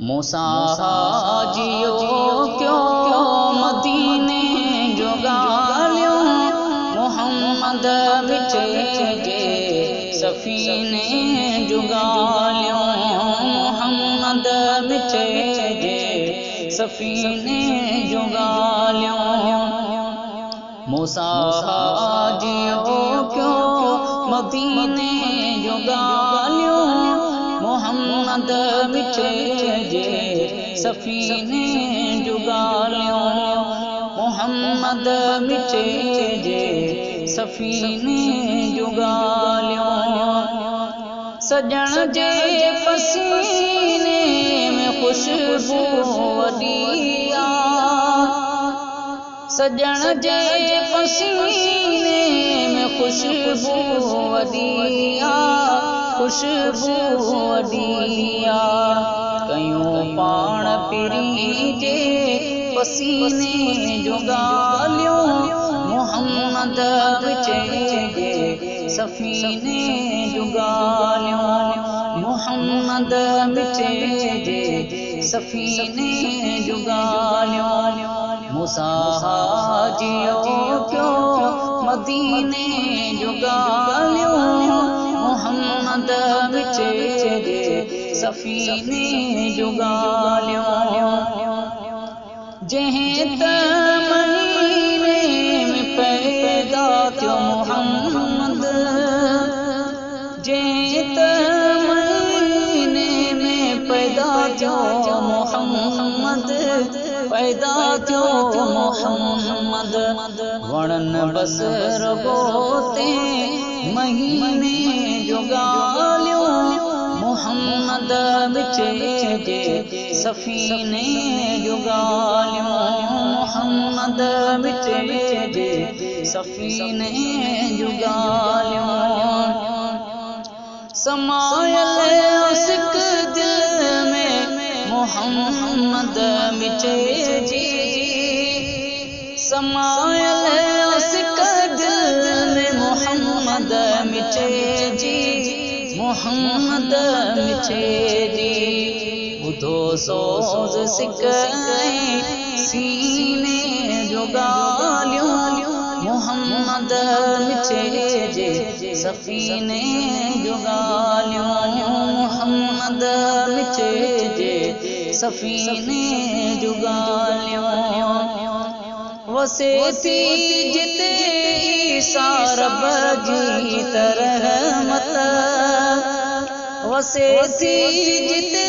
मूसा हाजियो क्यों मदीने जो गालियों मोहम्मद विचे जे सफ़ीने जो गालियों मोहम्मद विचे जे सफ़ीने जो गालियों मूसा हाजियो क्यों मदीने जो गालियों मोहम्मद विचे जे सफ़ीने जो गालियों मोहम्मद विचे जे सफ़ीने जो गालियों सजण जे पसीने में खुशबू वॾी सजण जे पसीने में खुशबू वॾी खुशबू वॾी कयूं पाण पीरी जे पसीने जो गालियों मोहम्मद विचे जे सफ़ीने जो गालियों मोहम्मद विचे जे सफ़ीने जो गालियों मूसा हाजियो क्यों मदीने जो गालियों मोहम्मद विचे जे सफ़ीने जो गालियों जंहिं त महीने में पैदा थियो मोहम्मद जंहिं त महीने में पैदा थियो मोहम्मद पैदा थियो मोहम्मद वणन बसर बोते महीने जो गालियों मोहम्मद विचे जे सफ़ीने जो गालियों मोहम्मद विचे जे सफ़ीने जो गालियों समायल सिक दिल में मोहम्मद विचे जी समायल सिक दिल में मोहम्मद विचे जी मोहम्मद विचे जी ॿुधो सोज़ सिक सीने जो गालियों मोहम्मद विचे जे सफ़ीने जो गालियों मोहम्मद विचे जे सफ़ीने जो गालियों वसे थी जिते सोरब जी रहमत वसे थी जिते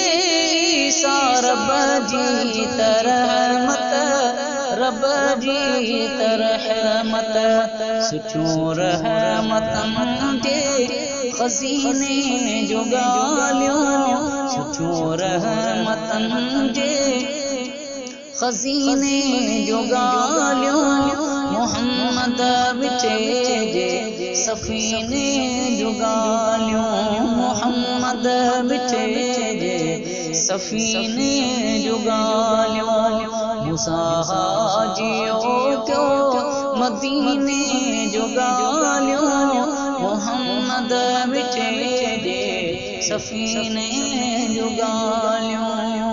सोरब जी रहमत रब जी रहमत सुठो रहमतन जे खज़ीने जो गालियों सुठो रहमतन जे खज़ीने जो गालियों मोहम्मद विचे जे सफ़ीने जो गालियों मोहम्मद विचे जे सफ़ीने जो गालियों मूसा हाजियो क्यों मदीने जो गालियों मोहम्मद विचे जे सफ़ीने जो गालियों